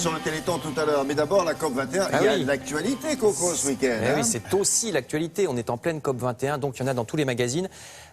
sur le Téléthon tout à l'heure. Mais d'abord, la COP21, Ah il y a oui. de l'actualité, Coco, ce week-end. Oui, c'est aussi l'actualité. On est en pleine COP21, donc il y en a dans tous les magazines,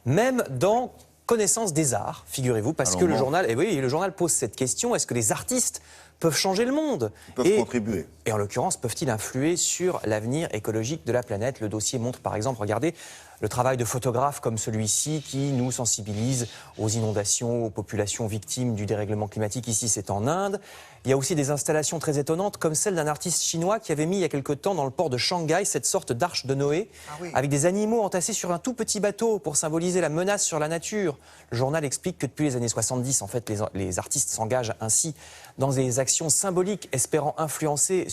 même dans Connaissance des arts, figurez-vous, parce que le journal, le journal pose cette question, est-ce que les artistes peuvent changer le monde? Ils peuvent contribuer. Et en l'occurrence, peuvent-ils influer sur l'avenir écologique de la planète? Le dossier montre par exemple, regardez, le travail de photographes comme celui-ci qui nous sensibilise aux inondations, aux populations victimes du dérèglement climatique. Ici, c'est en Inde. Il y a aussi des installations très étonnantes comme celle d'un artiste chinois qui avait mis il y a quelque temps dans le port de Shanghai cette sorte d'arche de Noé avec des animaux entassés sur un tout petit bateau pour symboliser la menace sur la nature. Le journal explique que depuis les années 70, en fait, les artistes s'engagent ainsi dans des actions symboliques espérant influencer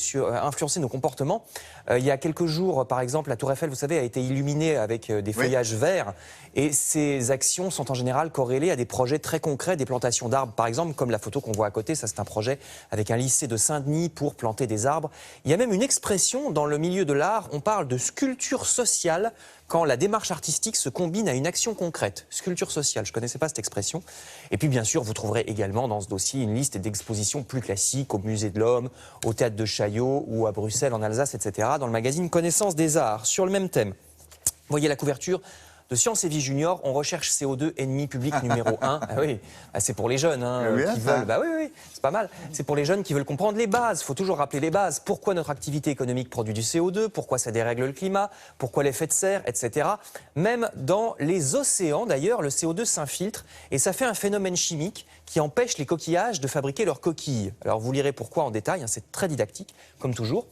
nos comportements. Il y a quelques jours, par exemple, la Tour Eiffel, vous savez, a été illuminée avec des feuillages verts. Et ces actions sont en général corrélées à des projets très concrets, des plantations d'arbres, par exemple, comme la photo qu'on voit à côté. Ça, c'est un projet avec un lycée de Saint-Denis pour planter des arbres. Il y a même une expression dans le milieu de l'art, on parle de sculpture sociale quand la démarche artistique se combine à une action concrète. Sculpture sociale, je ne connaissais pas cette expression. Et puis, bien sûr, vous trouverez également dans ce dossier une liste d'expositions plus classiques au Musée de l'Homme, au Théâtre de Chaillot ou à Bruxelles, en Alsace, etc., dans le magazine Connaissance des arts, sur le même thème. Vous voyez la couverture de Science et Vie Junior, on recherche CO2 ennemi public numéro 1. Ah oui, c'est pour les jeunes qui veulent. Bah oui, c'est pas mal. C'est pour les jeunes qui veulent comprendre les bases. Il faut toujours rappeler les bases. Pourquoi notre activité économique produit du CO2? Pourquoi ça dérègle le climat? Pourquoi l'effet de serre, etc. Même dans les océans, d'ailleurs, le CO2 s'infiltre et ça fait un phénomène chimique qui empêche les coquillages de fabriquer leurs coquilles. Alors vous lirez pourquoi en détail, c'est très didactique, comme toujours.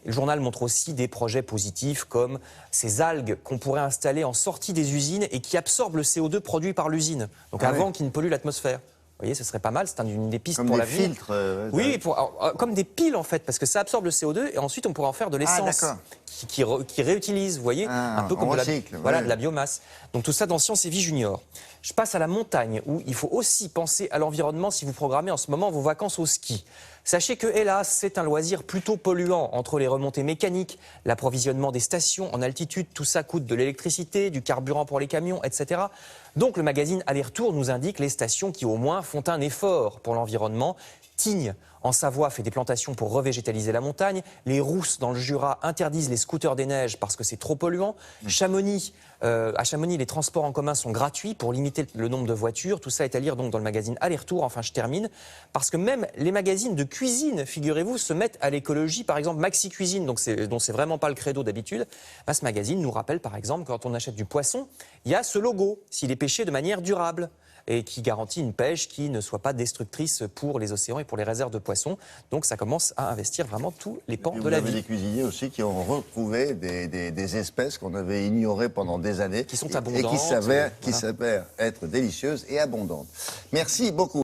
Le journal montre aussi des projets positifs comme ces algues qu'on pourrait installer en sortie des usines et qui absorbent le CO2 produit par l'usine, donc avant qu'il ne pollue l'atmosphère. Vous voyez, ce serait pas mal, c'est une des pistes pour l'avenir. Comme des filtres Oui, comme des piles en fait, parce que ça absorbe le CO2 et ensuite on pourrait en faire de l'essence qui réutilise, vous voyez, un peu comme de la biomasse. Donc tout ça dans Science et Vie Junior. Je passe à la montagne où il faut aussi penser à l'environnement si vous programmez en ce moment vos vacances au ski. Sachez que, hélas, c'est un loisir plutôt polluant entre les remontées mécaniques, l'approvisionnement des stations en altitude, tout ça coûte de l'électricité, du carburant pour les camions, etc. Donc le magazine Aller-Retour nous indique les stations qui au moins font un effort pour l'environnement. Tignes, en Savoie, fait des plantations pour revégétaliser la montagne. Les Rousses, dans le Jura, interdisent les scooters des neiges parce que c'est trop polluant. Chamonix, à Chamonix, les transports en commun sont gratuits pour limiter le nombre de voitures. Tout ça est à lire donc dans le magazine Aller-Retour. Enfin, je termine. Parce que même les magazines de cuisine, figurez-vous, se mettent à l'écologie. Par exemple, Maxi Cuisine, dont c'est vraiment pas le credo d'habitude. Ce magazine nous rappelle, par exemple, quand on achète du poisson, il y a ce logo, s'il est pêché de manière durable, et qui garantit une pêche qui ne soit pas destructrice pour les océans et pour les réserves de poissons. Donc ça commence à investir vraiment tous les pans de la vie. Vous avez des cuisiniers aussi qui ont retrouvé des espèces qu'on avait ignorées pendant des années. Qui sont abondantes. Et qui s'avèrent être délicieuses et abondantes. Merci beaucoup.